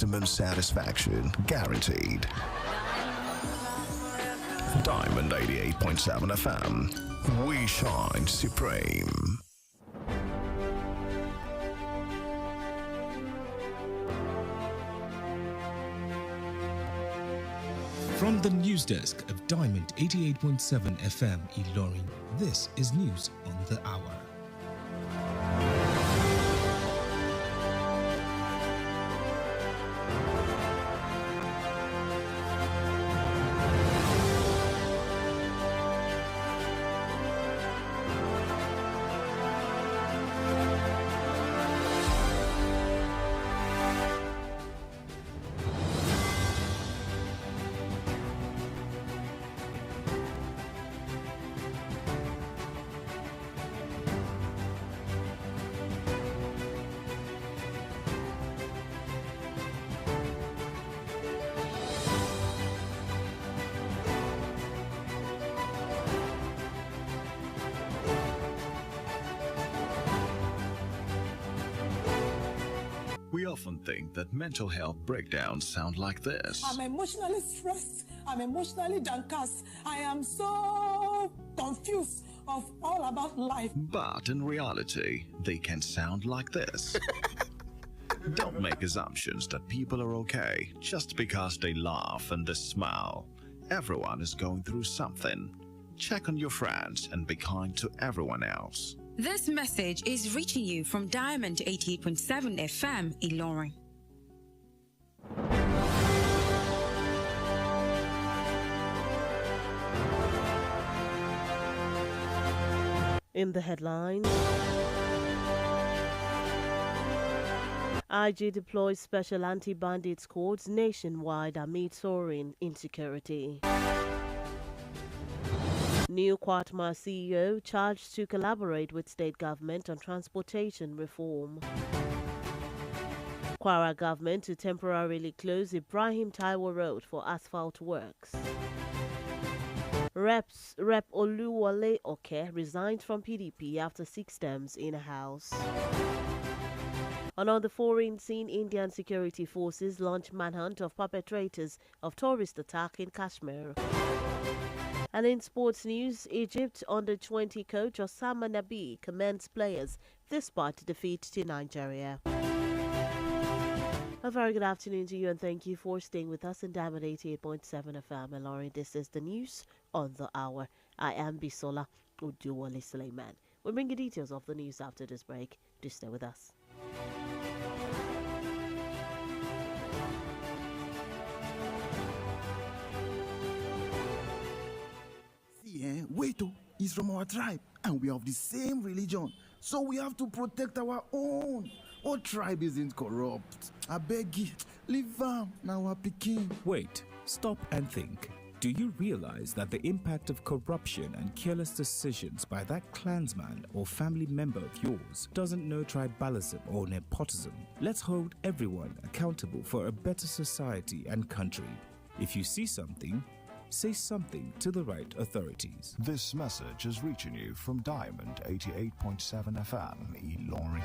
maximum satisfaction guaranteed. Diamond 88.7 FM. We shine supreme. From the news desk of Diamond 88.7 FM Ilorin, this is News on the Hour. We often think that mental health breakdowns sound like this. I'm emotionally stressed. I'm emotionally downcast. I am so confused of all about life. But in reality, they can sound like this. Don't make assumptions that people are okay just because they laugh and they smile. Everyone is going through something. Check on your friends and be kind to everyone else. This message is reaching you from Diamond 88.7 FM Ilorin. In the headlines, IG deploys special anti-bandit squads nationwide amid soaring insecurity. New Kwatma CEO charged to collaborate with state government on transportation reform. Kwara government to temporarily close Ibrahim Taiwo Road for asphalt works. Rep Oluwole Oke resigned from PDP after 6 terms in a house. And on the foreign scene, Indian security forces launched manhunt of perpetrators of terrorist attack in Kashmir. And in sports news, Egypt under-20 coach Osama Nabi commends players despite defeat to Nigeria. A very good afternoon to you and thank you for staying with us in Diamond 88.7 FM. And Lauren, this is the news on the hour. I am Bisola Uduwale Suleiman. We'll bring you details of the news after this break. Do stay with us. Wait, he's from our tribe and we have the same religion, so we have to protect our own. Our tribe isn't corrupt. I beg you, leave him now, our Peking. Wait, stop and think. Do you realize that the impact of corruption and careless decisions by that clansman or family member of yours doesn't know tribalism or nepotism? Let's hold everyone accountable for a better society and country. If you see something, say something to the right authorities. This message is reaching you from Diamond 88.7 FM Ilorin.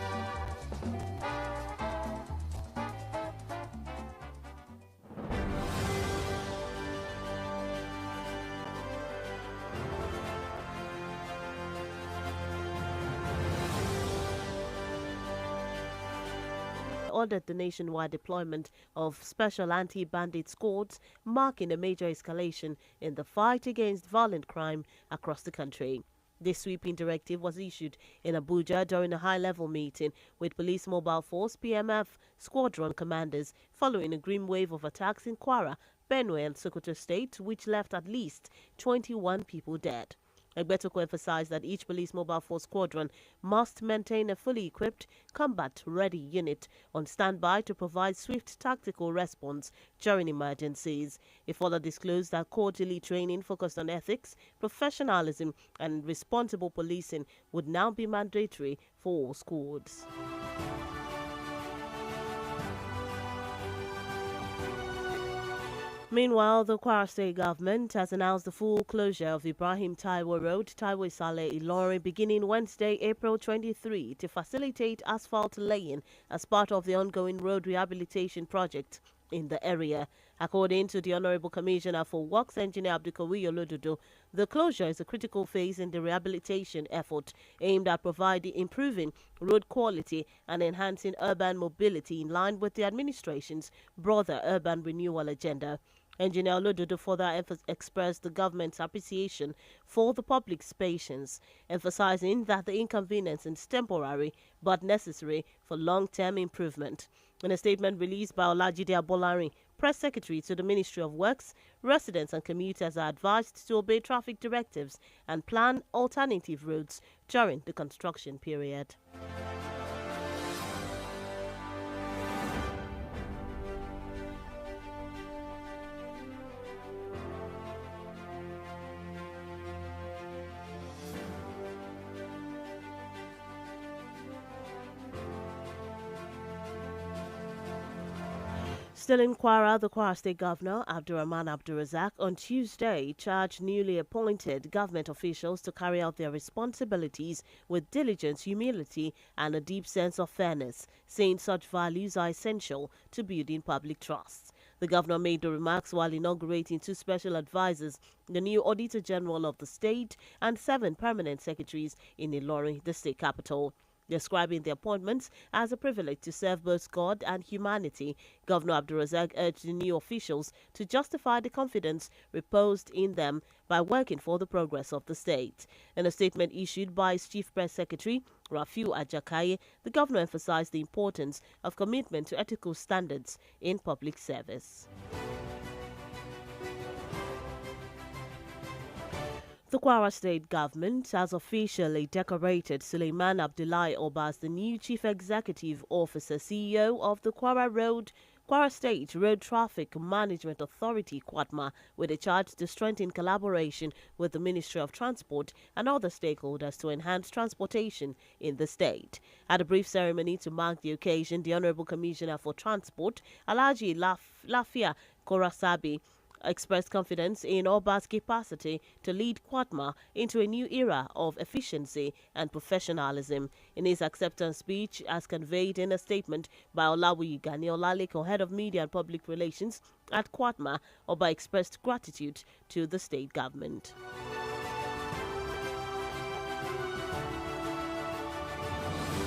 Ordered the nationwide deployment of special anti-bandit squads, marking a major escalation in the fight against violent crime across the country. This sweeping directive was issued in Abuja during a high-level meeting with Police Mobile Force (PMF) squadron commanders following a grim wave of attacks in Kwara, Benue and Sokoto State, which left at least 21 people dead. Gbedu emphasized that each police mobile force squadron must maintain a fully equipped, combat-ready unit on standby to provide swift tactical response during emergencies. It further disclosed that quarterly training focused on ethics, professionalism, and responsible policing would now be mandatory for all squads. Meanwhile, the Kwara State government has announced the full closure of Ibrahim Taiwo Road, Taiwo Saleh, Ilorin, beginning Wednesday, April 23, to facilitate asphalt laying as part of the ongoing road rehabilitation project in the area. According to the Honorable Commissioner for Works, Engineer Abdulkawi Olododo, the closure is a critical phase in the rehabilitation effort aimed at providing improving road quality and enhancing urban mobility in line with the administration's broader urban renewal agenda. Engineer Olododo further expressed the government's appreciation for the public's patience, emphasizing that the inconvenience is temporary but necessary for long-term improvement. In a statement released by Olajide Abolari, Press Secretary to the Ministry of Works, residents and commuters are advised to obey traffic directives and plan alternative routes during the construction period. Still in Kwara, the Kwara State Governor, Abdurrahman Abdulrazak, on Tuesday charged newly appointed government officials to carry out their responsibilities with diligence, humility, and a deep sense of fairness, saying such values are essential to building public trust. The governor made the remarks while inaugurating 2 special advisors, the new Auditor General of the state, and 7 permanent secretaries in Ilorin, the state capital. Describing the appointments as a privilege to serve both God and humanity, Governor Abdulrazak urged the new officials to justify the confidence reposed in them by working for the progress of the state. In a statement issued by his Chief Press Secretary, Rafiu Ajakaye, the governor emphasized the importance of commitment to ethical standards in public service. The Kwara State government has officially decorated Suleiman Abdullahi Oba as the new Chief Executive Officer CEO of the Kwara State Road Traffic Management Authority (KWATMA), with a charge to strengthen collaboration with the Ministry of Transport and other stakeholders to enhance transportation in the state. At a brief ceremony to mark the occasion, the Honorable Commissioner for Transport, Alhaji Lafia Korasabi, expressed confidence in Oba's capacity to lead KWATMA into a new era of efficiency and professionalism. In his acceptance speech, as conveyed in a statement by Olawiyi Gani Olaleko, head of media and public relations at KWATMA, Oba expressed gratitude to the state government.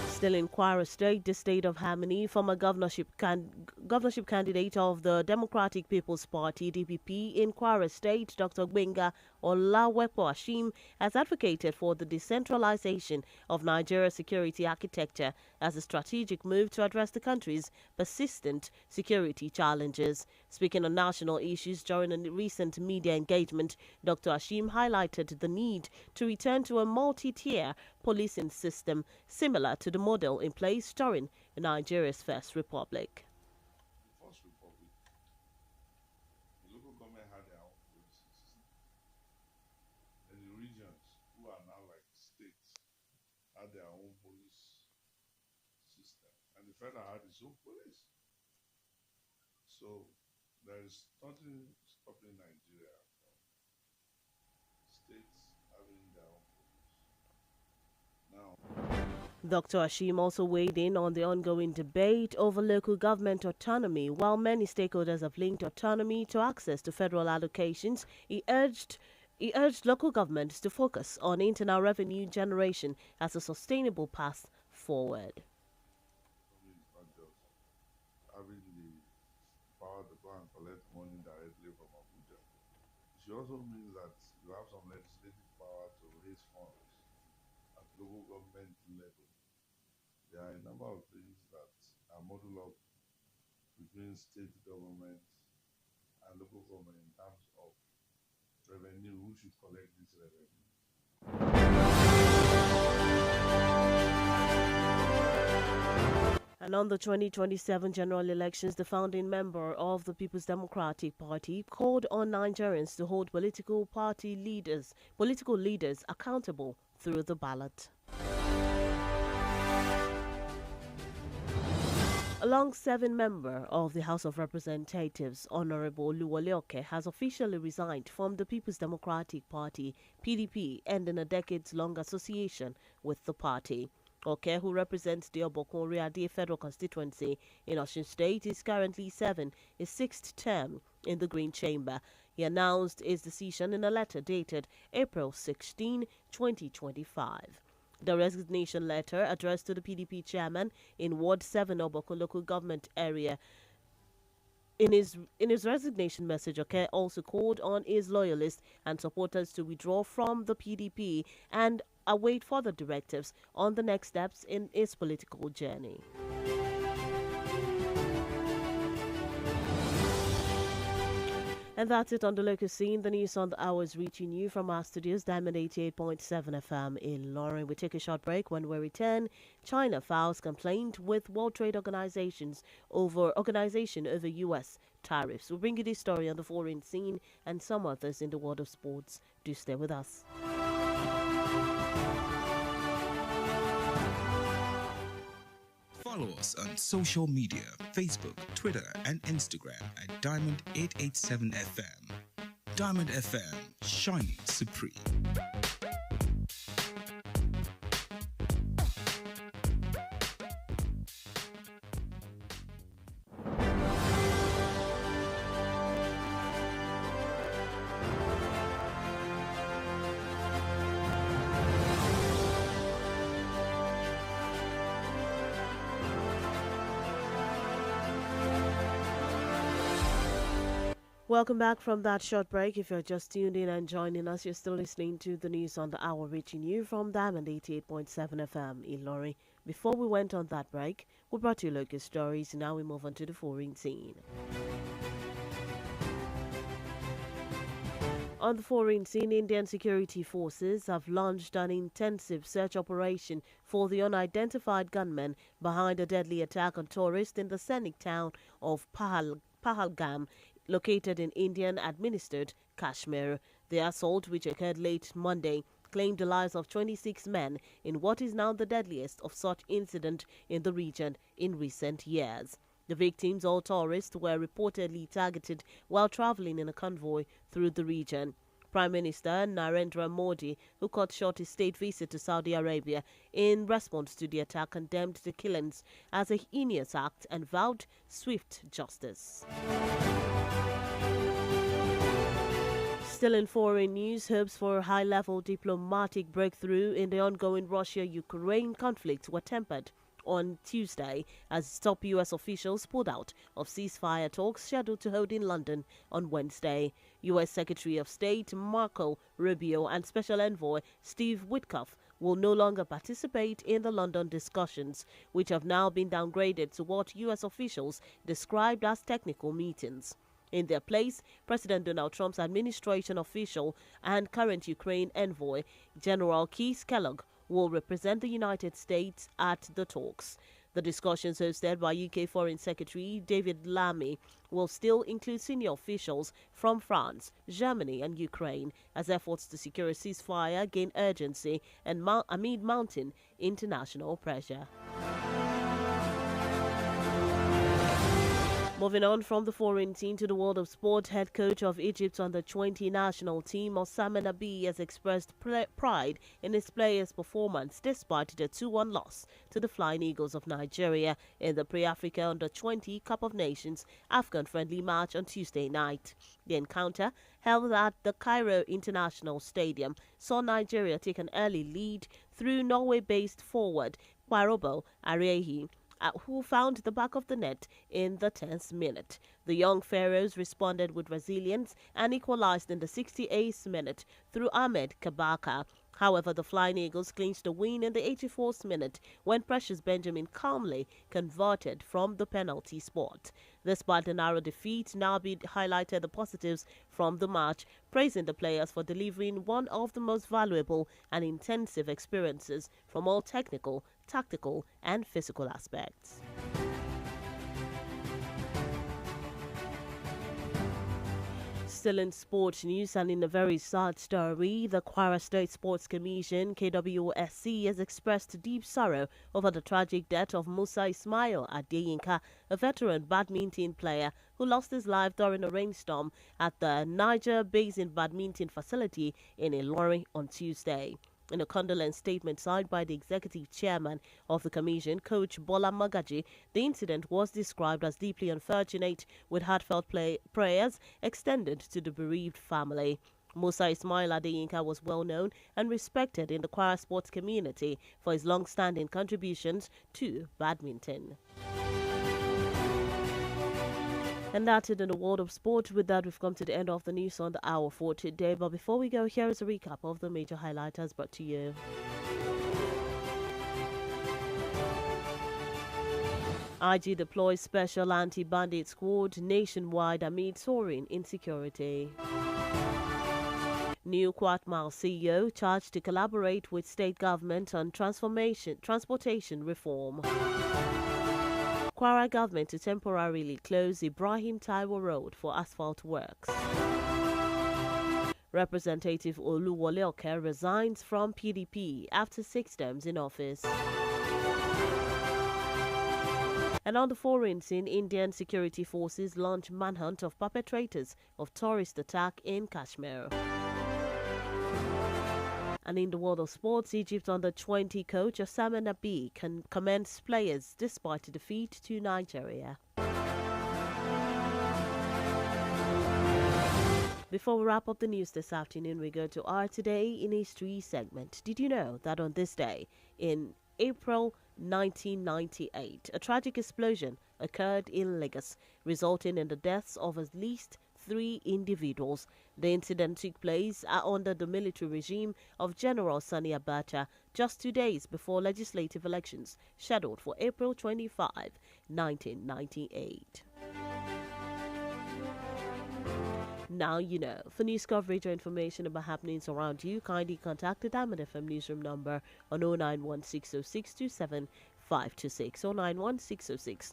Still in Kwara State, the state of harmony, former governorship candidate of the Democratic People's Party (DPP) in Kwara State, Dr. Gbenga Olawepo, has advocated for the decentralization of Nigeria's security architecture as a strategic move to address the country's persistent security challenges. Speaking on national issues during a recent media engagement, Dr. Ashim highlighted the need to return to a multi-tier policing system similar to the model in place during Nigeria's First Republic. The First Republic, the local government had their own policing system. And the regions, who are now like states, had their own police system. And the federal had its own police. So there is nothing stopping Nigeria from states having their own police. Now, Dr. Ashim also weighed in on the ongoing debate over local government autonomy. While many stakeholders have linked autonomy to access to federal allocations, he urged local governments to focus on internal revenue generation as a sustainable path forward. it's not just having the power to go and collect money directly from Abuja. It also means that you have some legislative power to raise funds at local government level. There are a number of things that are modeled up between state government and local government in terms of revenue, who should collect this revenue. And on the 2027 general elections, the founding member of the People's Democratic Party called on Nigerians to hold political leaders accountable through the ballot. A long-serving member of the House of Representatives, Honorable Oluwole has officially resigned from the People's Democratic Party, PDP, ending a decades-long association with the party. Oke, who represents the Obokunriade Federal Constituency in Osun State, is currently serving his sixth term in the Green Chamber. He announced his decision in a letter dated April 16, 2025. The resignation letter addressed to the PDP chairman in Ward 7 Oboko local government area. In his resignation message, Oke also called on his loyalists and supporters to withdraw from the PDP and await further directives on the next steps in his political journey. And that's it on the local scene. The news on the hour is reaching you from our studios, Diamond 88.7 FM in Lorraine. We take a short break. When we return, China files complaint with World Trade Organization over U.S. tariffs. We'll bring you this story on the foreign scene and some others in the world of sports. Do stay with us. Follow us on social media, Facebook, Twitter, and Instagram at Diamond 887 FM. Diamond FM, shining supreme. Welcome back from that short break. If you're just tuned in and joining us, you're still listening to the news on the hour reaching you from Diamond 88.7 FM in Lorry. Before we went on that break, we brought you local stories. Now we move on to the foreign scene. On the foreign scene, Indian security forces have launched an intensive search operation for the unidentified gunmen behind a deadly attack on tourists in the scenic town of Pahalgam, located in Indian-administered Kashmir. The assault, which occurred late Monday, claimed the lives of 26 men in what is now the deadliest of such incident in the region in recent years. The victims, all tourists, were reportedly targeted while traveling in a convoy through the region. Prime Minister Narendra Modi, who cut short his state visit to Saudi Arabia in response to the attack, condemned the killings as a heinous act and vowed swift justice. Still in foreign news, hopes for a high-level diplomatic breakthrough in the ongoing Russia-Ukraine conflict were tempered on Tuesday as top U.S. officials pulled out of ceasefire talks scheduled to hold in London on Wednesday. U.S. Secretary of State Marco Rubio and Special Envoy Steve Witkoff will no longer participate in the London discussions, which have now been downgraded to what U.S. officials described as technical meetings. In their place, President Donald Trump's administration official and current Ukraine envoy, General Keith Kellogg, will represent the United States at the talks. The discussions hosted by UK Foreign Secretary David Lammy will still include senior officials from France, Germany and Ukraine as efforts to secure a ceasefire gain urgency and amid mounting international pressure. Moving on from the foreign scene to the world of sport, head coach of Egypt's under-20 national team, Osama Nabi, has expressed pride in his players' performance despite the 2-1 loss to the Flying Eagles of Nigeria in the Pre-Africa Under-20 Cup of Nations AFCON-friendly match on Tuesday night. The encounter, held at the Cairo International Stadium, saw Nigeria take an early lead through Norway-based forward Kwarobo Arehi, who found the back of the net in the 10th minute. The young Pharaohs responded with resilience and equalized in the 68th minute through Ahmed Kabaka. However, the Flying Eagles clinched the win in the 84th minute when Precious Benjamin calmly converted from the penalty spot. Despite the narrow defeat, Nabi highlighted the positives from the match, praising the players for delivering one of the most valuable and intensive experiences from all technical, tactical and physical aspects. Still in sports news and in a very sad story, the Kwara State Sports Commission, KWSC, has expressed deep sorrow over the tragic death of Musa Ismail Adeyinka, a veteran badminton player who lost his life during a rainstorm at the Niger Basin Badminton Facility in Ilorin on Tuesday. In a condolence statement signed by the executive chairman of the commission, Coach Bola Magaji, the incident was described as deeply unfortunate, with heartfelt prayers extended to the bereaved family. Musa Ismail Adeyinka was well known and respected in the Kwara sports community for his long-standing contributions to badminton. And that's it in the world of sport. With that, we've come to the end of the news on the hour for today. But before we go, here is a recap of the major highlights brought to you. IG deploys special anti-bandit squad nationwide amid soaring insecurity. New Kwatmal CEO charged to collaborate with state government on transportation reform. Kwara government to temporarily close Ibrahim Taiwo Road for asphalt works. Representative Oluwole Oke resigns from PDP after 6 terms in office. And on the foreign scene, Indian security forces launch manhunt of perpetrators of terrorist attack in Kashmir. And in the world of sports, Egypt under-20 coach Osama Nabi can commend players despite a defeat to Nigeria. Before we wrap up the news this afternoon, we go to our Today in History segment. Did you know that on this day, in April 1998, a tragic explosion occurred in Lagos, resulting in the deaths of at least 3 individuals. The incident took place under the military regime of General Sani Abacha just 2 days before legislative elections scheduled for April 25, 1998. Now you know. For news coverage or information about happenings around you, kindly contact the Diamond FM newsroom number on 09160627526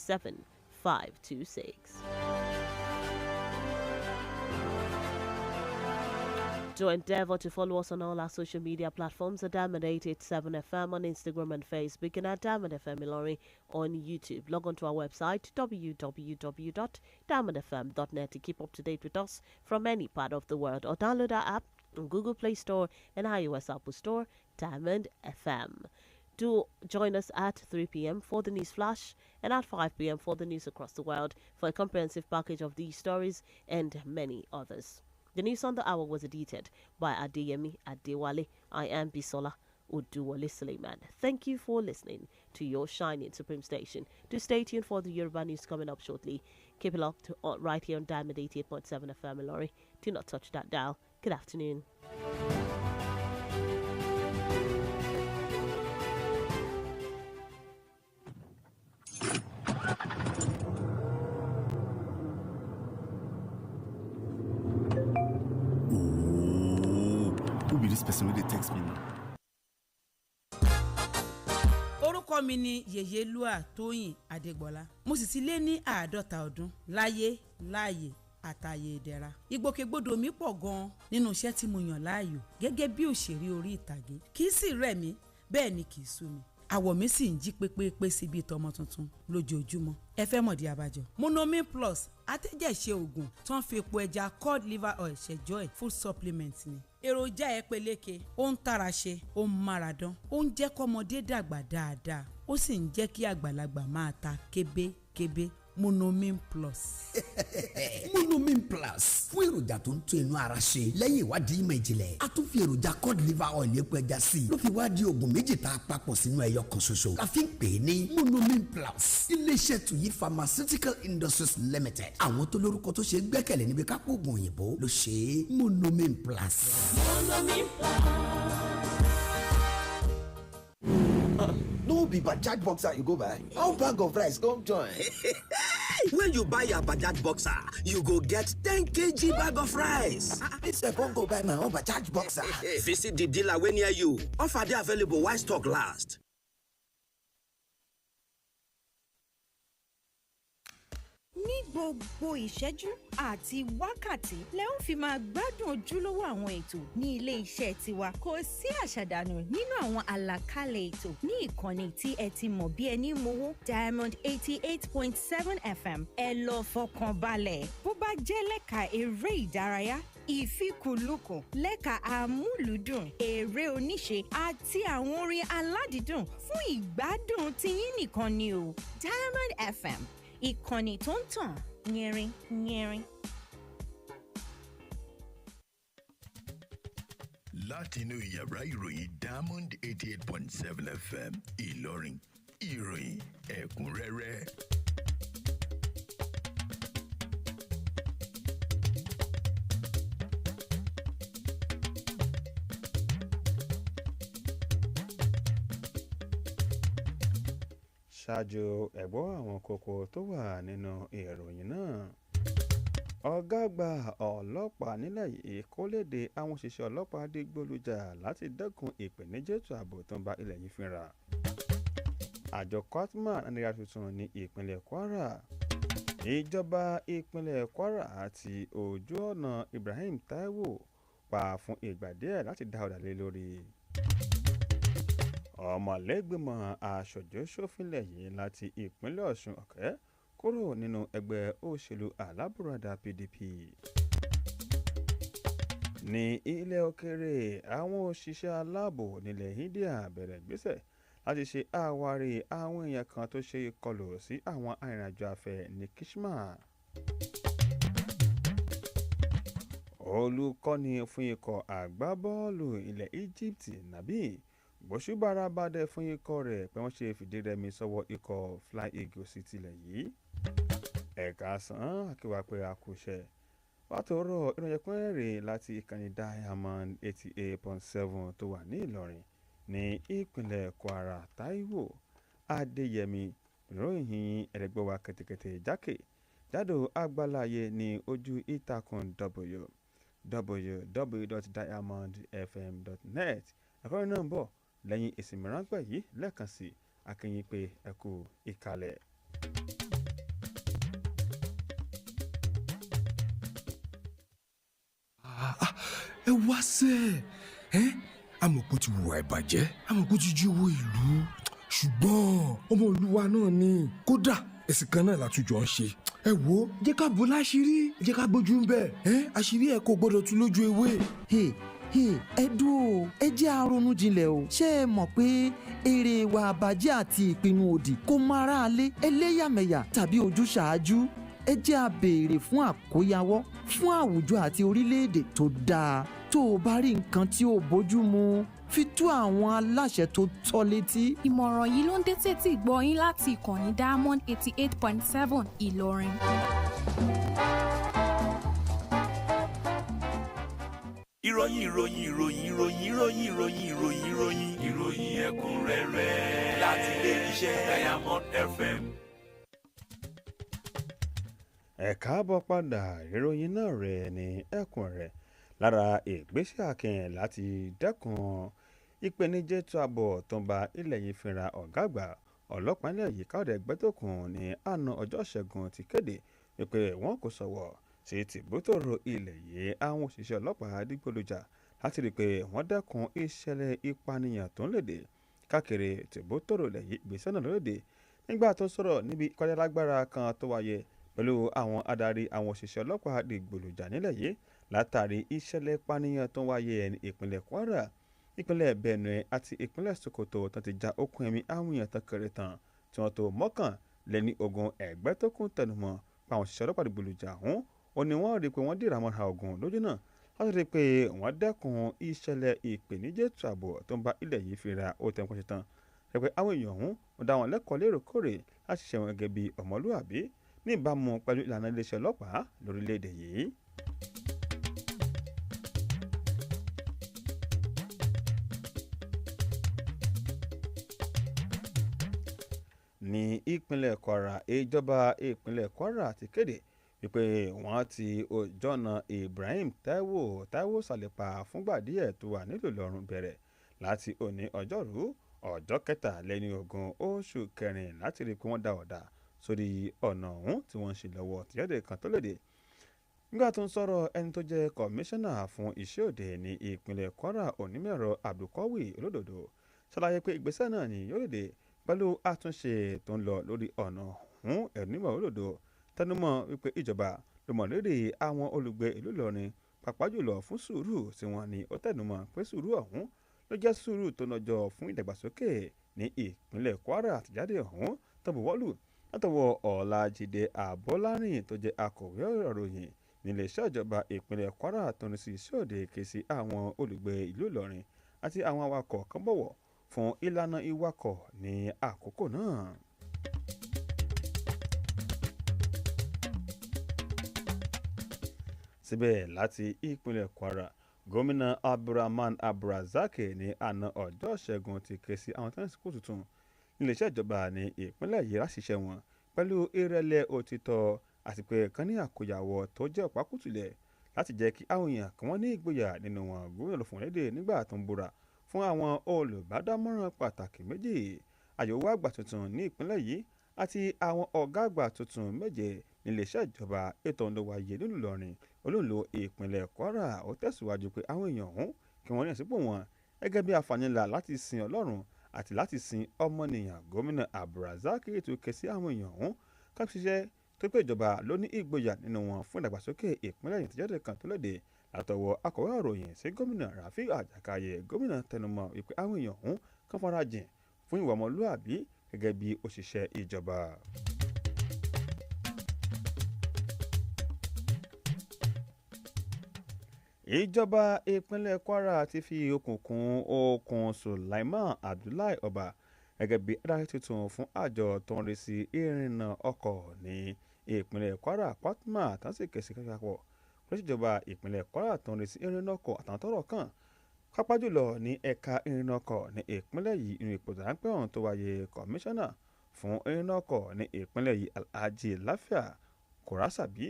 09160627526. To endeavor to follow us on all our social media platforms at Diamond 887 FM on Instagram and Facebook, and at Diamond FM Ilori on YouTube. Log on to our website www.diamondfm.net to keep up to date with us from any part of the world, or download our app on Google Play Store and iOS Apple Store, Diamond FM. Do join us at 3 p.m. for the news flash and at 5 p.m. for the news across the world for a comprehensive package of these stories and many others. The news on the hour was edited by Adeyemi Adewale. I am Bisola Oduwole Suleiman. Thank you for listening to your shining supreme station. Do stay tuned for the Yoruba news coming up shortly. Keep it locked right here on Diamond 88.7 FM Ilori. Do not touch that dial. Good afternoon. This person really text me now. Orúkọ mi ni Yèyélúà Tóyìn Adégbọlá. Mo sì ti lé ní 50 ọdún láyé láàyè àtàyè ìdẹ̀ra. Ìgbòkègbodò mi pọ̀ gan-an nínú iṣẹ́ tí mo yàn láàyò gẹ́gẹ́ bí òṣèré orí ìtàgé. Kì í sì rẹ̀ mí, bẹ́ẹ̀ ni kì í sú mi. Àwọ̀ mi sì ń jí pépépé síbi ìtọ́mọ tuntun lójoojúmọ́. Ẹ fẹ́ mọ̀dí abájọ. Monomin Plus atẹ́jẹ̀ṣe oògùn tó ń fi epo ẹja cod liver oil ṣẹjọ́ ẹ̀ food supplement ni. Èròjà ẹ peléke, ó ń tara ṣe, ó ń mára dán, ó ń jẹ́ kọ́mọdé dàgbà dáadáa, ó sì ń jẹ́ kí àgbàlagbà máa ta kébékébé. Monomin Plus. Monomin Plus fún èròjà tó ń tún inú ara ṣe lẹ́yìn ìwádìí ìmọ̀ ìjìnlẹ̀. A tún fi èròjà cod liver oil epo ẹja sí i ló fi wá di oògùn méjì tá a papọ̀ sínú ẹyọ kan ṣoṣo. La fi ń pè é ní Monomin Plus. Iléeṣẹ́ Tuyi Pharmaceutical Industries Limited. Àwọn tó lórúkọ tó ṣe gbẹ́kẹ̀lé níbi kápò oògùn òyìnbó ló ṣe é. Monomin Plus. Monomin Plus. No be Bajaj Boxer you go buy. How bag of rice come join? When you buy your Bajaj Boxer, you go get 10 kg bag of rice. This I won't go buy my own Bajaj Boxer. Visit the dealer when near you. Offer dey available while stock last. ní gbogbo ìṣẹ́jú àti wákàtí lẹ ó fi máa gbádùn ojúlówó àwọn ètò ní ilé iṣẹ́ tiwa. Kò sí àṣàdànù nínú àwọn àlàkalẹ̀ ètò ní ìkànnì tí ẹ ti mọ̀ bí ẹni mowó Diamond 88.7 FM. Ẹ lọ fọkàn balẹ̀. Bó bá jẹ́ lẹ́ka eré ìdárayá, ìfikùnlukùn, lẹ́ka àmúlùdùn, eré oníṣe àti àwọn orin aládìídùn fún ìgbádùn tiyín nìkan ni o. Diamond FM, ìkànnì tó ń tàn yẹrin yẹrin. láti inú yàrá ìròyìn Diamond 88.7 FM Ìlọrin, ìròyìn ẹ̀kúnrẹ́rẹ́. ṣáájú ẹ̀gbọ́ àwọn kókó tó wà nínú ìròyìn náà. ọ̀gá àgbà ọlọ́pàá nílẹ̀ yìí kó léde àwọn òṣìṣẹ́ ọlọ́pàá dìgbòlùjà láti dẹ́kun ìpèníjà ètò ààbò tó ń bá ilẹ̀ yìí fínra. àjọ Kwatman anira tuntun ní ìpínlẹ̀ Kwara. ìjọba ìpínlẹ̀ Kwara àti ojú ọ̀nà Ibrahim Taiwo pa fún ìgbà díẹ̀ láti dá ọ̀dà lé lórí. ọmọlẹ́gbẹ̀mọ̀ aṣojú-ṣòfinlẹ̀ yìí láti ìpínlẹ̀ Ọ̀ṣun ọ̀kẹ́ kúrò nínú ẹgbẹ́ òṣèlú alábùradà PDP. ní ilẹ̀ òkèrè àwọn òṣìṣẹ́ aláàbò nílẹ̀ India bẹ̀rẹ̀ ìgbésẹ̀ láti ṣe àwárí àwọn èèyàn kan tó ṣe ìkọlù sí àwọn arìnrìnàjò afẹ́ ní Kashmir. olùkọ́ni fún ikọ̀ àgbábọ́ọ̀lù ilẹ̀ Egypt Nabi gbóṣùbára bàdẹ fún ikọ̀ rẹ̀ pé wọ́n ṣe fìdírẹmi sọ́wọ́ ikọ̀ Fly Eagles tilẹ̀ yìí. ẹ̀ka sàn àkíwá pé a kò ṣe wàtòrọ̀ ìròyìn pẹ́ẹ́rẹ́ láti ìkànnì Diamond 88.7 tó wà ní Ìlọrin ní ìpínlẹ̀ Kwara. Táíwò Adéyẹmí ìròyìn ẹ̀rẹ́gbẹ́wà kẹ̀tẹ̀kẹ̀tẹ̀ jákèjádò àgbáláyé ní ojú ìtàkùn www.diamondfm.net. ẹ̀kọ́ náà ń bọ̀ lẹ́yìn ìsinmi ráńpẹ́ yìí. lẹ́ẹ̀kan sí akínyìn pé ẹ kú ìkàlẹ̀. ẹ wá sẹ́ ẹ́ amọ̀pọ̀ ti wùwà ìbàjẹ́ amọ̀pọ̀ ti jí owó ìlú ṣùgbọ́n ọmọ olúwa náà ni kódà ẹ̀sìn kan náà látújọ ń ṣe. ẹ wo jẹ́ ká bò láṣìírí jẹ́ ká gbójú ń bẹ̀ àṣírí ẹ̀ kò gbọ́dọ̀ tú lójú ewé. ẹ dúró ẹ jẹ́ àrònú jinlẹ̀ o. ṣé ẹ mọ̀ pé èrè ìwà àbàjẹ́ àti ìpinnu òdì kò mọ aráalé ẹlẹ́yàmẹ̀yà tàbí ojúṣàájú? ẹ jẹ́ a béèrè fún àkóyawọ́ fún àwùjọ àti orílẹ̀-èdè tó dáa. tó o bá rí nǹkan tí ò bójú mu fi tó àwọn aláṣẹ tó tọ́ létí. ìmọ̀ràn yìí ló ń dé tètè gbọ́ yín láti ìkànnì Diamond 88.7 Ìlọrin. ìròyìn ẹ̀kúnrẹ́rẹ́ láti ilé iṣẹ́ Diamond FM. ẹ káàbọ̀ padà. ìròyìn náà rẹ̀ ní ẹ̀kún rẹ̀ lára ìgbésẹ̀ akin láti dẹ́kun ìpèníjà ètò ààbò tó ń bá ilẹ̀ yìí fínra. ọ̀gá àgbà ọlọ́pàá ilẹ̀ yìí Káyọ̀dé Gbẹ́tòkun ní àná ọjọ́ Ṣẹ́gun ti kéde wípé wọn kò sọ̀wọ́ sí tìbútòrò ilẹ̀ yìí àwọn òṣìṣẹ́ ọlọ́pàá dìgbòlùjà láti rí i pé wọ́n dẹ́kun ìṣẹ̀lẹ̀ ìpànìyàn tó ń léde káàkiri tìbútòrò ilẹ̀ yìí. ìgbésẹ̀ náà lóde nígbà tó sọ̀rọ̀ níbi ìpàdé alágbára kan tó wáyé pẹ̀lú àwọn adarí àwọn òṣìṣẹ́ ọlọ́pàá dìgbòlùjà nílẹ̀ yìí látàrí ìṣẹ̀lẹ̀ ìpànìyàn tó wáyé ní ìpínlẹ̀ Kwara, ìpínlẹ̀ Benue àti ìpínlẹ̀ Sokoto tó ti já okùn ẹ̀mí àwọn èèyàn tán kéré tán tí wọ́n tó mọ́kànléní ogún. Ẹgbẹ́tókùn tẹnumọ́ pa àwọn òṣìṣẹ́ ọlọ́pàá dìgbòlùjà ọ̀hún ó ní wọ́n rí i pé wọ́n dìrà mọ́ra ogun lójú náà láti rí i pé wọ́n dẹ́kun ìṣẹ̀lẹ̀ ìpèníjà ètò ààbò tó ń bá ilẹ̀ yìí fínra. ó tẹ̀ ń pọ́n ṣe tán rẹ̀ pé àwọn èèyàn ọ̀hún wọ́n dá wọn lẹ́kọ̀ọ́ léròkórè láti ṣe wọn gẹ́gẹ́ bí ọmọlúwàbí ní ìbámu pẹ̀lú ìlànà iléeṣẹ́ ọlọ́pàá lórílẹ̀‐èdè yìí. ní ìpínlẹ̀ Kwara, ìjọba ìpínlẹ̀ Kwara ti kéde wípé wọ́n ti òjọ́nà Ibrahim Taiwo sàlẹ̀pà fúngbà díẹ̀ tó wà nílùú Ìlọrin bẹ̀rẹ̀ láti òní ọjọ́rú ọjọ́ 23 oṣù kẹrin láti rí i pé wọ́n dá ọ̀dà sórí ọ̀nà ọ̀hún tí wọ́n ń ṣe lọ́wọ́ tìjáde kan tó léde. Nígbà tó ń sọ̀rọ̀ ẹni tó jẹ́ kọmíṣánná fún iṣẹ́ òde ní ìpínlẹ̀ Kwara onímọ̀-ẹ̀rọ Abdulkawi Olódodo ṣàlàyé pé ìgbésẹ̀ náà ni yóò léde pẹ̀lú àtúnṣe tó ń lọ lórí ọ̀nà ọ̀hún. onímọ̀ Olódodo tẹnumọ́ wípé ìjọba ló mọ̀ lórí àwọn olùgbé ìlú Ìlọrin pàápàá jùlọ fún sùúrù tí wọ́n ní. Ó tẹnumọ́ pé sùúrù ọ̀hún ló jẹ́ sùúrù tó nọjọ́ fún ìdàgbàsókè ní ìpínlẹ̀ Kwara. àtìjáde ọ̀hún tó buwọ́lù látọwọ́ Ọlájídé Àbọ́lárìn tó jẹ́ akọ̀wé ìròyìn nílé iṣẹ́ ìjọba ìpínlẹ̀ Kwara tó ń sí iṣẹ́ òde ké sí àwọn olùgbé ìlú Ìlọrin àti àwọn awakọ̀ kan bọ̀wọ̀ fún ìlànà ìwakọ̀ ní àkókò náà. Síbẹ̀ láti ìpínlẹ̀ Kwara, gómìnà Abdulrahman Abdulrazak ní àná ọjọ́ Ìṣẹ́gun ti ké sí àwọn tẹ́lẹ̀sìkò tuntun nílé iṣẹ́ ìjọba ní ìpínlẹ̀ yìí láṣìṣẹ́ wọn pẹ̀lú ìrẹ̀lẹ̀ òtítọ́ àti pé kan ní àkóyawọ́ tó jẹ́ ọ̀pákùtùlẹ̀ láti jẹ́ kí àwọn èèyàn kí wọ́n ní ìgboyà nínú wọn. Gómìnà ló fún lédè nígbà tó ń búra fún àwọn olùbádámọ̀ràn pàtàkì méjì, àyẹ̀wò àgbà tuntun ní ìpínlẹ̀ yìí àti àwọn ọ̀gá àgbà tuntun méje nílé iṣẹ́ ìjọba. Ètò ọ̀hún ló wáyé nílùú Ìlọrin olóńlò ìpínlẹ̀ Kwara. Ó tẹ̀síwájú pé àwọn èèyàn ọ̀hún kí wọ́n yàn sípò wọn gẹ́gẹ́ bí àǹfààní ńlá láti sin Ọlọ́run àti láti sin ọmọnìyàn. Gómìnà Abdulrazak ètò ké sí àwọn èèyàn ọ̀hún ká ṣiṣẹ́ tó pé ìjọba ló ní ìgboyà nínú wọn fún ìdàgbàsókè ìpínlẹ̀ yìí. Tìjáde kan tó léde látọwọ́ akọ̀wé ìròyìn sí gómìnà Rafiu Àjàkáyé. Gómìnà tẹnumọ́ wípé àwọn èèyàn ọ̀hún kan farajìn fún ìwà ọmọlúàbí gẹ́gẹ́ bí òṣìṣẹ́ ìjọba. Ìjọba ìpínlẹ̀ Kwara ti fi okùn Sulaiman Abdullahi Ọba gẹ́gẹ́ bí adarí tuntun fún àjọ tó ń rí sí ìrìnnà ọkọ̀ ní ìpínlẹ̀ Kwara Patma tánṣe kẹsì kápọ̀ lọ́síjọba ìpínlẹ̀ Kwara tó ń rí sí ìrìnnà ọkọ̀ àtàwọn tọ́rọ̀ kàn pápá jùlọ ní ẹ̀ka ìrìnnà ọkọ̀ ní ìpínlẹ̀ yìí. Inú ipò ráńpẹ́ ọ̀hún tó wáyé kọmíṣánná fún ìrìnnà ọkọ̀ ní ìpínlẹ̀ yìí Alhaji Láfíà Kòrásàbí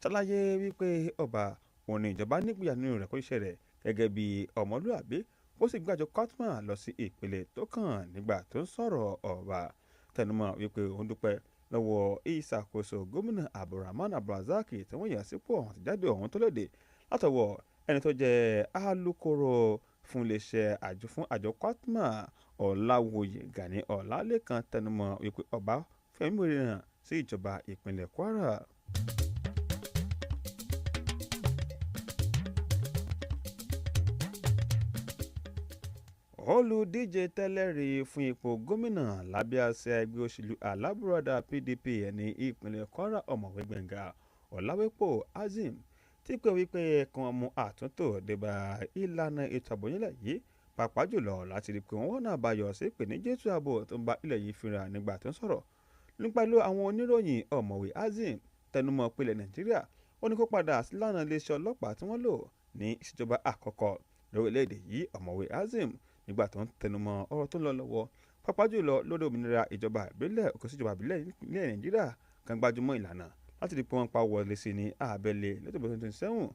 ṣàlàyé wípé ọba òun ní ìjọba nígbìyà nínú rẹ̀ kó iṣẹ́ rẹ̀ gẹ́gẹ́ bí ọmọlúàbí ó sì gbàjọ Patma lọ sí ìpele tó kàn. Nígbà tó ń sọ̀rọ̀ ọba tẹnumọ́ wípé òun dúpẹ́ lọ́wọ́ ìṣàkóso gómìnà Abdulrahman Abdulrazak tí wọ́n yàn sípò ọ̀hún. àtìjáde ọ̀hún tó léde látọwọ́ ẹni tó jẹ́ alukoro fún iléeṣẹ́ àjọ Patma Ọláwòye Gani Ọlálékan tẹnumọ́ wípé ọba fẹ̀mí ìrìnà sí ìjọba ìpínlẹ̀ Kwara. Olùdíje tẹ́lẹ̀rí fún ipò gómìnà lábẹ́ àṣẹ ẹgbẹ́ òṣèlú alábùradà PDP ní ìpínlẹ̀ Kwara ọ̀mọ̀wé Gbẹ̀ngà Ọ̀làwépò Azim ti pé wípé kan mú àtúntò débà ìlànà ètò ààbò nílẹ̀ yìí pàápàá jùlọ láti rí pé wọ́n wọ́n náà báyọ̀ sí ìpèníjà ètò ààbò tó ń ba ilẹ̀ yìí fínra. Nígbà tó ń sọ̀rọ̀ nípa ìlú àwọn oníròyìn ọ̀mọ̀wé Azim tẹnumọ́ pé Nàìjíríà ó ní kó padà sí ìlànà iléeṣẹ́ ọlọ́pàá tí wọ́n lò ní ìṣèjọba àkọ́kọ́ lórílẹ̀‐èdè yìí. ọ̀mọ̀wé Azim nígbà tó ń tẹnumọ́ ọ̀rọ̀ tó ń lọ lọ́wọ́ pàápàá jùlọ lórí òmìnira ìjọba ìbílẹ̀ òkè síjọba ìbílẹ̀ ní Nàìjíríà kan gbájúmọ́ ìlànà láti rí pé wọ́n pa wọlé sí ní abẹ́lé lọ́jọ́ 2027.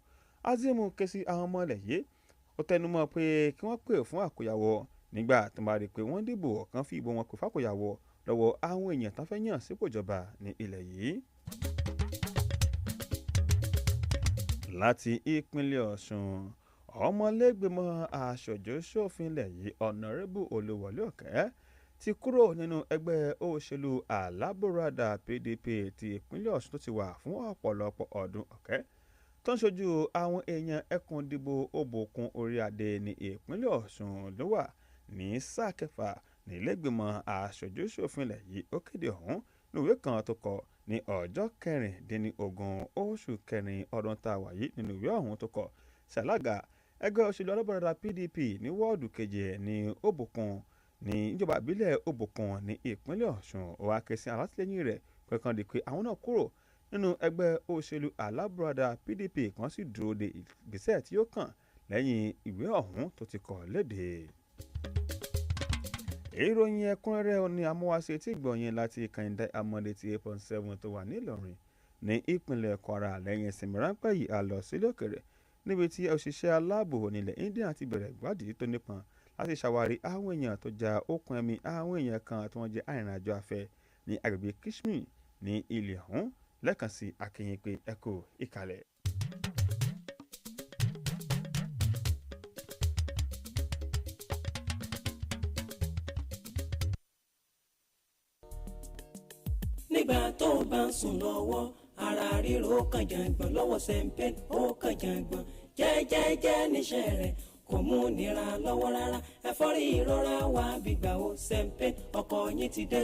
Azim ké sí àwọn ọmọ ilẹ̀ yìí ó tẹnumọ́ pé kí wọ́n pè fún àkóyawọ́ nígbà tó bá rí pé wọ́n dìbò kan fi ìbò wọn pè fàkóyawọ́ lọ́wọ́ àwọn èèyàn tó fẹ́ yàn sípò ìjọba ní ilẹ̀ yìí. Láti ìpínlẹ̀ Ọ̀ṣun, ọmọlẹ́gbẹ̀mọ aṣojú-ṣòfin ilẹ̀ yìí ọ̀nàrẹ́bù Olúwọlé Ọ̀kẹ́ ti kúrò nínú ẹgbẹ́ òṣèlú alábùradà PDP ti ìpínlẹ̀ Ọ̀ṣun tó ti wà fún ọ̀pọ̀lọpọ̀ ọdún. Ọ̀kẹ́ tó ń ṣojú àwọn èèyàn ẹkùn ìdìbò Òbòkun Oríadé ní ìpínlẹ̀ Ọ̀ṣun ló wà ní sáà kẹfà ní ilé-ìgbìmọ̀ aṣojú-ṣòfin ilẹ̀ yìí. Ó kéde ọ̀hún ní ìwé kan tó kọ ní ọjọ́ 16 oṣù kẹrin ọdún tá a wà yìí. Nínú ìwé ọ̀hún tó kọ sí alága ẹgbẹ́ òṣèlú alábùradà PDP ní wọ́ọ̀dù keje ní Òbòkun ní ìjọba ìbílẹ̀ Òbòkun ní ìpínlẹ̀ Ọ̀ṣun. ó wá ké sí alátìlẹ́yìn rẹ̀ kankan di pé àwọn náà kúrò nínú ẹgbẹ́ òṣèlú alábùradà PDP kan sì dúró de ìgbésẹ̀ tí ó kàn lẹ́yìn ìwé ọ̀hún tó ti kọ léde. ìròyìn ẹ̀kúnrẹ́rẹ́ ni amúwáṣe tí gbọ̀nyìn láti ìkànnì Diamond 88.7 tó wà nílọrin ní ìpínlẹ̀ Kwara. Lẹ́yìn ìsinmi ráńpẹ́ yìí a lọ sílé òkèrè níbi tí òṣìṣẹ́ aláàbò nílẹ̀ India ti bẹ̀rẹ̀ ìwádìí tó nípọn láti ṣàwárí àwọn èèyàn tó ja okùn ẹ̀mí àwọn èèyàn kan tí wọ́n jẹ́ arìnrìnàjò afẹ́ ní agbègbè Kashmir ní ilẹ̀ ọ̀hún lẹ́ẹ̀kan sí akínyìn pé ẹ kú ìkàlẹ̀. nígbà tó o bá ń sùn lọ́wọ́ ara ríro kan jàǹgbọ̀n lọ́wọ́ sẹ́ńpẹ́ ó kan jàǹgbọ̀n jẹ́jẹ́jẹ́ níṣẹ́ rẹ̀ kò mú nira lọ́wọ́ rárá ẹ̀fọ́rí ìrora wa gbígbà ó sẹ́ńpẹ́ ọkọ̀ yín ti dé.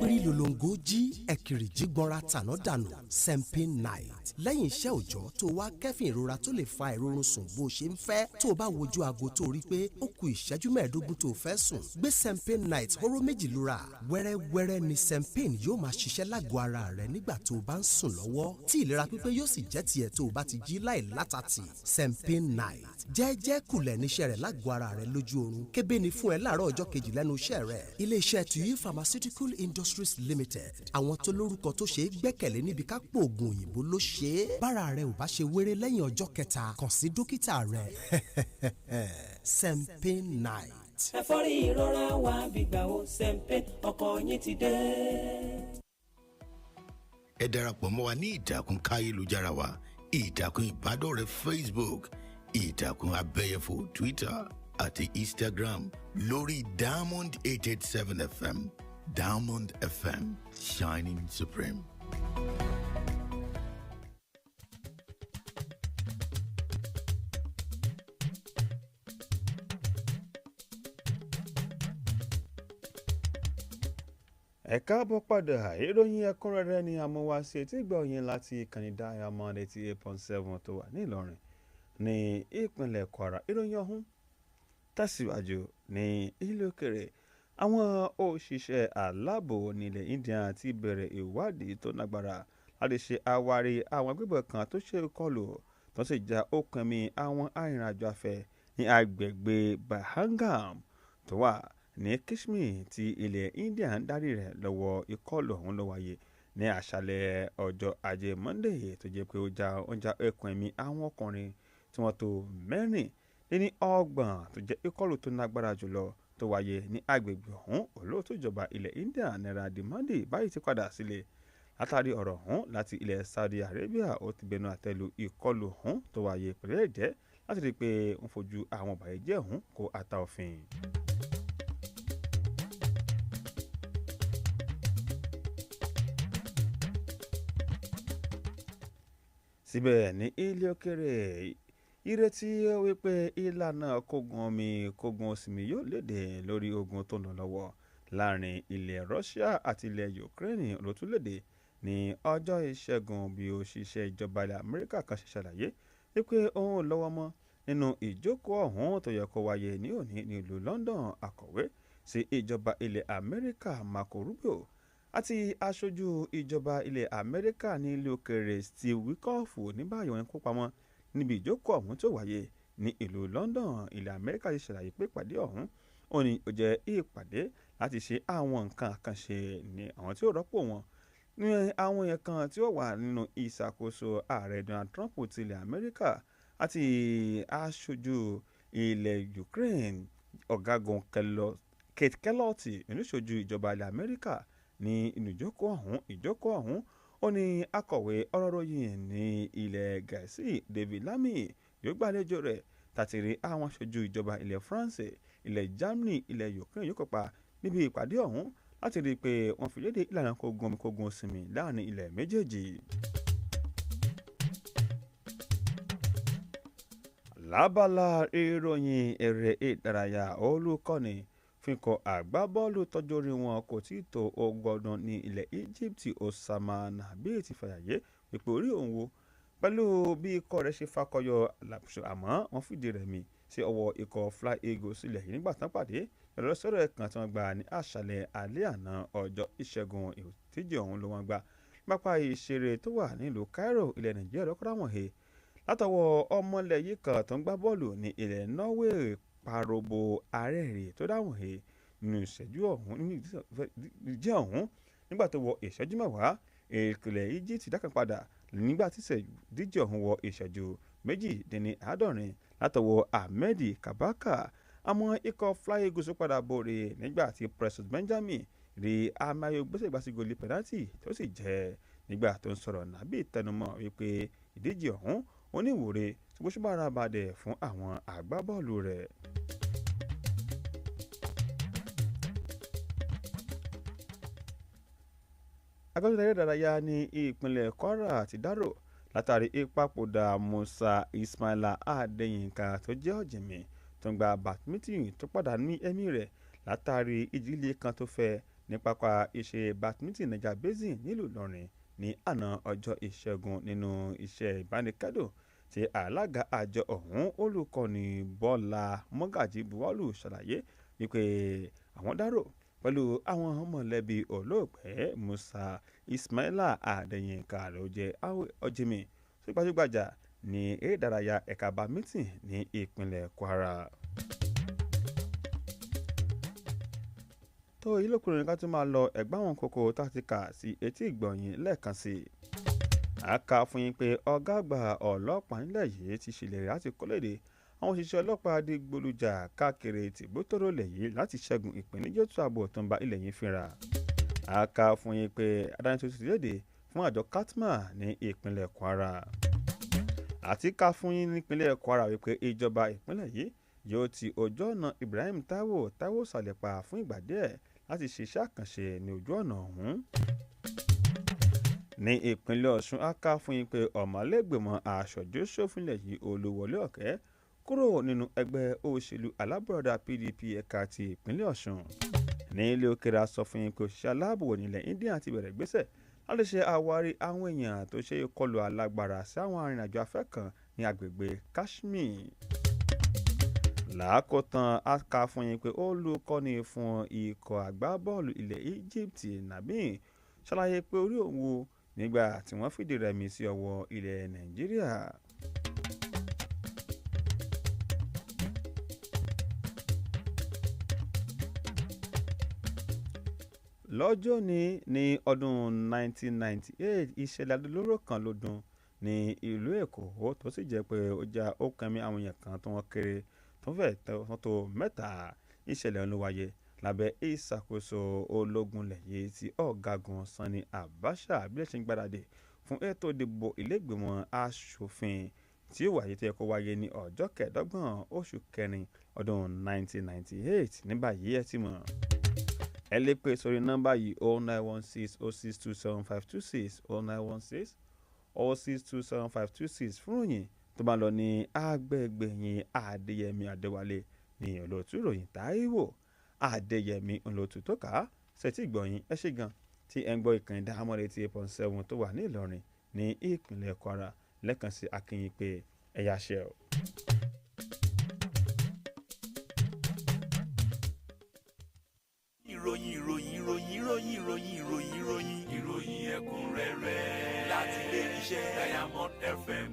pírí lolongo jí ẹ̀kìrì jígbọ́nra tàná dànù sẹ́ńpẹ́ night lẹ́yìn iṣẹ́ òòjọ́ tó wá kẹ́fìn ìrora tó lè fa ìrorun sùn bó ṣe ń fẹ́ tó o bá wojú aago tó rí pé ó ku ìṣẹ́jú mẹ́ẹ̀ẹ́dógún tó o fẹ́ sùn gbé sẹ́ńpẹ́ night hóró méjì lura wẹ́rẹ́wẹ́rẹ́ ni sẹ́ńpẹ́ yóò máa ṣiṣẹ́ lágọ̀ọ́ ara rẹ nígbà tó o bá ń sùn lọ́wọ́ tí ìlera pípé yóò sì jẹ́ tiẹ̀ tó o bá ti jí láì látàtì sẹ́ńpẹ́ night jẹ́jẹ́ kulẹ̀ níṣẹ́ rẹ̀ lágọ̀ọ́ ara rẹ lójú oorun kébé ni fún ẹ láàárọ̀ ọjọ́ kejì lẹ́nu iṣẹ́ rẹ̀ iléeṣẹ́ tuyi pharmaceutical industries limited àwọn tó lórúkọ tó ṣe é gbẹ́kẹ̀lé níbi ká pò oògùn òyìnbó ló ṣe é bára rẹ ò bá ṣe wéré lẹ́yìn ọjọ́ kẹta kàn sí dókítà rẹ sempin night. ẹ̀fọ́rí ìrora wa gbígbà ó sẹ́ńpẹ́ ọkọ̀ yín ti dé. ẹ darapọ̀ mọ́ wa ní ìtàkùn káyélujára wa ìtàkùn ìbádọ́rẹ̀ẹ́ Facebook ìtàkùn abẹ́yẹfò Twitter àti Instagram lórí Diamond 887 FM Diamond FM Shining Supreme. ẹ káàbọ̀ padà ìròyìn ẹ̀kúnrẹ́rẹ́ ni àmúwáṣe etí gbọ́ yín láti ìkànnì Diamond 88.7 tó wà ní Ìlọrin ní ìpínlẹ̀ Kwara. ìròyìn ọ̀hún tẹ̀síwájú ní ilé òkèrè àwọn òṣìṣẹ́ aláàbò nílẹ̀ India ti bẹ̀rẹ̀ ìwádìí tó lágbára láti ṣe àwárí àwọn agbébọn kan tó ṣe ìkọlù tó sì já okùn ẹ̀mí àwọn arìnrìnàjò afẹ́ ní agbègbè Bahangam tó wà ní Kashmir tí ilẹ̀ India ń darí rẹ̀ lọ́wọ́ ìkọlù ọ̀hún ló wáyé ní àṣálẹ́ ọjọ́ ajé Monday tó jẹ́ pé ó já okùn ẹ̀mí àwọn ọkùnrin tí wọ́n tó mẹ́rìnlélọ́gbọ̀n tó jẹ́ ìkọlù tó lágbára jùlọ tó wáyé ní agbègbè ọ̀hún. olóòtú ìjọba ilẹ̀ India Narendra Modi báyìí ti padà sílé látàrí ọ̀rọ̀ ọ̀hún láti ilẹ̀ Saudi Arabia. ó ti bẹnu àtẹ́lu ìkọlù ọ̀hún tó wáyé pẹ̀lú ẹ̀jẹ̀ láti rí i pé wọ́n fojú àwọn ọ̀bàyéjẹ́ ọ̀hún kó ata òfin. síbẹ̀ ní ilé òkèrè ìrètí wípé ìlànà kógun omi kógun òsìmí yóò léde lórí ogun tó ń lọ lọ́wọ́ láàrin ilẹ̀ Russia àti ilẹ̀ Ukraine ló tún léde ní ọjọ́ ìṣẹ́gun bí òṣìṣẹ́ ìjọba ilẹ̀ Amẹ́ríkà kan ṣe ṣàlàyé wípé òun lọ́wọ́ mọ́ nínú ìjókòó ọ̀hún tó yẹ kó wáyé ní òní ní ìlú London. akọ̀wé sí ìjọba ilẹ̀ Amẹ́ríkà Marco Rubio àti aṣojú ìjọba ilẹ̀ Amẹ́ríkà ní ilé òkèèrè Steve Witkoff ní báyìí wọn kópa mọ́ níbi ìjókòó ọ̀hún tó wáyé ní ìlú London. ilẹ̀ Amẹ́ríkà ti ṣàlàyé pé ìpàdé ọ̀hún ó ní ó jẹ́ ìpàdé láti ṣe àwọn nǹkan àkànṣe ní àwọn tí ó rọ́pò wọn ní àwọn yẹn kan tí ó wà nínú ìṣàkóso ààrẹ Donald Trump ti ilẹ̀ Amẹ́ríkà àti aṣojú ilẹ̀ Ukraine ọ̀gágun Kate Kellogg oníṣojú ìjọba ilẹ̀ Amẹ́ríkà ní inú ìjókòó ọ̀hún ó ní akọ̀wé ọ̀rọ̀ ròyìn ní ilẹ̀ Gẹ̀ẹ́sì David Lammy yóò gbàlejò rẹ̀ tàtìrí àwọn aṣojú ìjọba ilẹ̀ France ilẹ̀ Germany ilẹ̀ Ukraine yóò kópa níbi ìpàdé ọ̀hún láti rí i pé wọ́n fi léde ìlànà kógun òsìmí láàrin ilẹ̀ méjèèjì. lábala ìròyìn eré ìdárayá olùkọ́ni fínkọ àgbábọ́ọ̀lù tọ́jú orí wọn kò tí ì tó ọgọ́dún ní ilẹ̀ Egypt Osama Nabi ti fàyàyé wípé orí òun wo pẹ̀lú bí ikọ̀ rẹ̀ ṣe fakọyọ àmọ́ wọ́n fìdí rẹmi sí ọwọ́ ikọ̀ Fly Eagles sílẹ̀ yìí nígbà tán pàdé pẹ̀lú ọ̀sẹ̀rẹ̀ kan tí wọ́n gbà ní àṣálẹ́ alẹ́ àná ọjọ́ ìṣẹ́gun ìtíje ọ̀hún ló wọ́n gbà pápá ìṣeré tó wà nílùú Cairo ilẹ̀ Nàìjíríà lọ́kọ́dá wọn he látọwọ́ ọmọlẹ̀ yìí kan tó ń gbá bọ́ọ̀lù ní ilẹ̀ Norway Parobo Arẹ́rẹ́ tó dáhùn he nínú ìṣẹ́jú ọ̀hún nínú ìdíje ọ̀hún nígbà tó wọ ìṣẹ́jú mẹ́wàá ìpìlẹ̀ Egypt dákàn padà nígbà tí ìdíje ọ̀hún wọ ìṣẹ́jú méjìdínláàádọ́rin látọwọ́ Ahmed Kabaka àmọ́ ikọ̀ Fly Eagles padà borí nígbà tí Precious Benjamin rí àmì ayò gbèsègbàsí gòlì pẹ̀nátì tó sì jẹ́ nígbà tó ń sọ̀rọ̀ Nabi tẹnumọ́ wípé ìdíje ọ̀hún oníwòre tí bó ṣùgbọ́n ara balẹ̀ fún àwọn àgbábọ́ọ̀lù rẹ̀. agbábọ́ọ̀lù eré ìdárayá ní ìpínlẹ̀ Kwara ti dárò látàrí ìpapòdà Musa Ismaila Adéyínká tó jẹ́ ọ̀jìnmí tó ń gba badminton tó pàdánù ẹ̀mí rẹ̀ látàrí ìjì-líle kan tó fẹ́ ní pápá ìṣeré badminton Niger Basin nílùú Ìlọrin ní àná ọjọ́ Ìṣẹ́gun nínú iṣẹ́ ìbánikẹ́dùn tí alága àjọ ọ̀hún olùkọ́ni Bọ́lá Mọ́gàjí Buwọ́lù ṣàlàyé wípé àwọn dárò pẹ̀lú àwọn mọ̀lẹ́bí olóògbé Musa Ismaila Adéyínká ló jẹ́ ọ̀jìnmí tó gbajúgbajà ní eré ìdárayá ẹ̀ka badminton ní ìpínlẹ̀ Kwara. tó yìí lókùnrin ká tún máa lọ ẹ̀gbá àwọn kókó tactica sí etí ìgbọ̀nyìn lẹ́ẹ̀kan sí i. a kà fún yín pé ọ̀gá àgbà ọlọ́pàá nílẹ̀ yìí ti ṣèlérí láti kọ́lédè àwọn òṣìṣẹ́ ọlọ́pàá adigbolujà káàkiri tìbútòrò lẹ̀ yìí láti ṣẹ́gun ìpèníjà ètò ààbò tó ń ba ilẹ̀ yìí fínra. a kà fún yín pé adájọ́ tó ti léde fún àjọ katma ní ìpínlẹ̀ Kwara. àti ká fún yín nípínlẹ̀ Kwara wípé ìjọba ìpínlẹ̀ yìí yóò ti ojú ọ̀nà Ibrahim Taiwo Sàlẹ̀pà fún ìgbà díẹ̀ láti ṣe iṣẹ́ àkànṣe ní ojú ọ̀nà ọ̀hún. ní ìpínlẹ̀ Ọ̀ṣun a kà fún yín pé ọ̀mọ̀lẹ́gbẹ̀mọ aṣojú ṣòfinlẹ̀ yìí Olúwọlé Ọ̀kẹ́ kúrò nínú ẹgbẹ́ òṣèlú alábùradà PDP ẹ̀ka ti ìpínlẹ̀ Ọ̀ṣun. ní ilé òkèrè a sọ fún yín pé òṣìṣẹ́ aláàbò nílẹ̀ India ti bẹ̀rẹ̀ gbésẹ̀ láti ṣe àwárí àwọn èèyàn tó ṣe ìkọlù alágbára sí àwọn arìnrìnàjò afẹ́ kan ní agbègbè Kashmir. làákòótán a kà fún yín pé olùkọ́ni fún ikọ̀ àgbábọ́ọ̀lù ilẹ̀ Egypt Nabi ṣàlàyé pé orí òun wò nígbà tí wọ́n fìdí rẹmi sí ọwọ́ ilẹ̀ Nàìjíríà. lọ́jọ́ ní ọdún 1998 ìṣẹ̀lẹ̀ adolóró kan ló dún ní ìlú Èkó tó sì jẹ́ pé ó já ó kẹ́mi àwọn èèyàn kan tó wọ́n kéré tó fẹ́ tó mẹ́ta. ìṣẹ̀lẹ̀ ló wáyé lábẹ́ ìṣàkóso ológun lẹ́yìn tí ọ̀gágun Sani Abacha bí ẹ̀ ṣe ń gbáradì fún ètò ìdìbò ìlẹ́gbẹ̀mọ aṣòfin tí ó wáyé tó yẹ kó wáyé ní ọjọ́ kẹẹ̀ẹ́dọ́gbọ̀n oṣù kẹrin ọdún 1998. ní báyìí ẹ ti mọ̀ ẹ lè pè sórí nọ́mbà yìí 09160627526 09160627526 fún òyìn tó bá lọ ní agbègbè yín Adéyẹmí Adéwálé ní olóòtú ìròyìn Táíwò Adéyẹmí olóòtú tó kà á ṣètì ìgbọ̀nyìn ẹ ṣé gan tí ẹ ń gbọ́ ìkànnì Dáhámọ́dé 88.7 tó wà ní Ìlọrin ní ìpínlẹ̀ Kwara lẹ́ẹ̀kan sí akínyìn pé ẹ yá ṣe o. ìròyìn ẹ̀kúnrẹ́rẹ́ láti ilé iṣẹ́ Diamond FM.